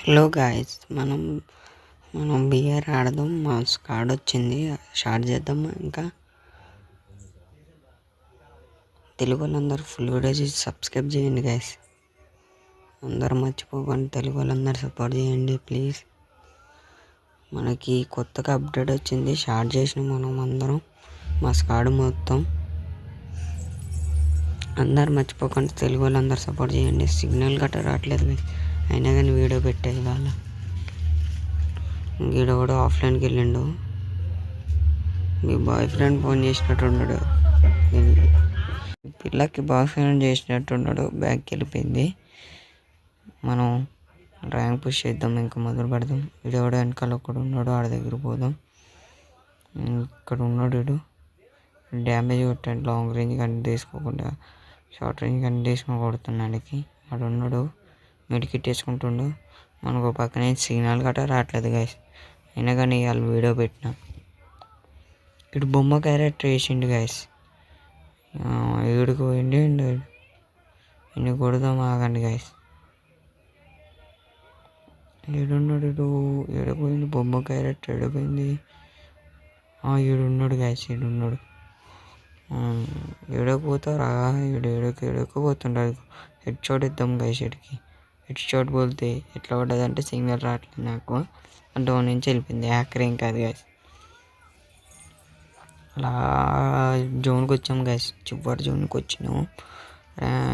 Hello guys, మనం BR ఆడదాం. మా స్క్వాడ్ వచ్చింది, స్టార్ట్ చేద్దాం. ఇంకా తెలుగు వాళ్ళందరూ ఫుల్ వీడియో చేసి సబ్స్క్రైబ్ చేయండి గాయస్. అందరూ మర్చిపోకండి, తెలుగు వాళ్ళందరూ సపోర్ట్ చేయండి ప్లీజ్. మనకి కొత్తగా అప్డేట్ వచ్చింది, స్టార్ట్ చేసినాం మనం అందరం, మా స్క్వాడ్ మొత్తం. అందరు మర్చిపోకండి, తెలుగు వాళ్ళందరూ సపోర్ట్ చేయండి. సిగ్నల్ గట్ట రావట్లేదు guys. అయినా కానీ వీడియో పెట్టేది వాళ్ళ వీడు కూడా ఆఫ్లైన్కి వెళ్ళిండు. మీ బాయ్ ఫ్రెండ్ ఫోన్ చేసినట్టున్నాడు, పిల్లకి బాయ్ ఫ్రెండ్ చేసినట్టున్నాడు. బ్యాగ్కి వెళ్ళిపోయింది. మనం ర్యాంక్ పుష్ చేద్దాం, ఇంకా మొదలు పెడదాం. వీడు కూడా వెనకాల ఒకడు ఉన్నాడు, ఆడ దగ్గర పోదాం. ఇక్కడ ఉన్నాడు వీడు. డ్యామేజ్ కొట్టాడు, లాంగ్ రేంజ్ కానీ తీసుకోకుండా షార్ట్ రేంజ్ కానీ తీసుకొని కొడుతున్నాడికి. వాడు ఉన్నాడు, మెడికిట్ వేసుకుంటుండు. మనకు పక్కనే సిగ్నల్ గట్రా రావట్లేదు గైస్. అయినా కానీ వాళ్ళు వీడియో పెట్టిన ఇటు బొమ్మ క్యారెక్టర్ వేసిండు గైస్. ఏడుకు పోయిండి, ఇన్ని కొడదాం ఆగండి గైస్. ఏడున్నాడు ఇటు, ఏడపోయింది బొమ్మ క్యారెక్టర్, ఏడిపోయింది. ఈడున్నాడు గైస్, ఈడున్నాడు. ఏడకపోతారా, ఏడకపోతుంటాడు. హెడ్ షాట్ ఇద్దాం గైస్. హెడ్ షాట్ పోతే ఎట్లా పడ్డదంటే సిగ్నల్ రావట్లేదు నాకు, డౌన్ నుంచి వెళ్ళిపోయింది. హ్యాకర్ ఏం కాదు గైస్. అలా జోన్కి వచ్చాము గైస్, చివరి జోన్కి వచ్చినాము.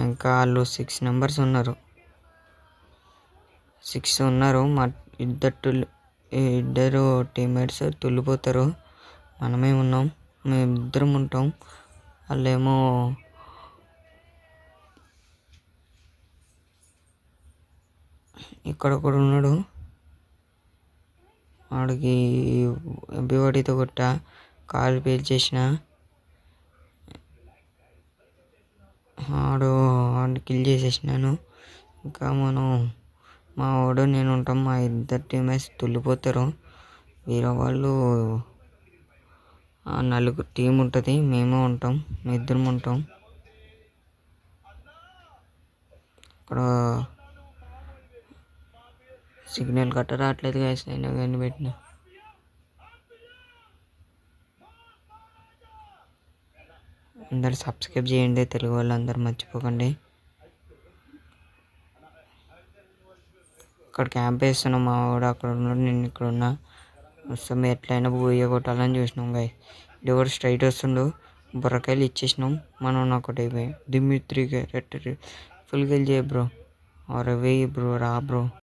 ఇంకా వాళ్ళు 6 మెంబర్స్ ఉన్నారు, 6 ఉన్నారు. మా ఇద్దరు టీమ్మేట్స్ తుల్లిపోతారు, మనమే ఉన్నాం, మేమిద్దరం ఉంటాం. వాళ్ళేమో ఇక్కడ ఒకడు ఉన్నాడు, వాడికి ఎంపీవాడితో కొట్ట కాలు పేల్చేసిన. వాడిని కిల్ చేసేసినాను. ఇంకా మా వాడు నేను ఉంటాం. మా ఇద్దరు టీమేట్స్ తుల్లిపోతారు. వేరే వాళ్ళు 4 టీం ఉంటుంది, మేము ఉంటాం, మేము ఇద్దరం ఉంటాం. ఇక్కడ సిగ్నల్ కట్ట రావట్లేదు గైస్, అయినా కానీ పెట్టిన. అందరు సబ్స్క్రైబ్ చేయండి, తెలుగు వాళ్ళు అందరు మర్చిపోకండి. ఇక్కడ క్యాంప్ వేస్తున్నాం, మా వాడు అక్కడ ఉన్నాడు, నేను ఇక్కడ ఉన్నా. వస్తాం, ఎట్లయినా పోయి కొట్టాలని చూసినాం గాయ. ఇది కూడా స్ట్రైట్ వస్తుండు, బుర్రకాయలు ఇచ్చేసినాం. మనం ఒకటి అయిపోయి దిమ్మి 3 ఫుల్ గెల్ చేయ బ్రో, 60 బ్రో, రా బ్రో.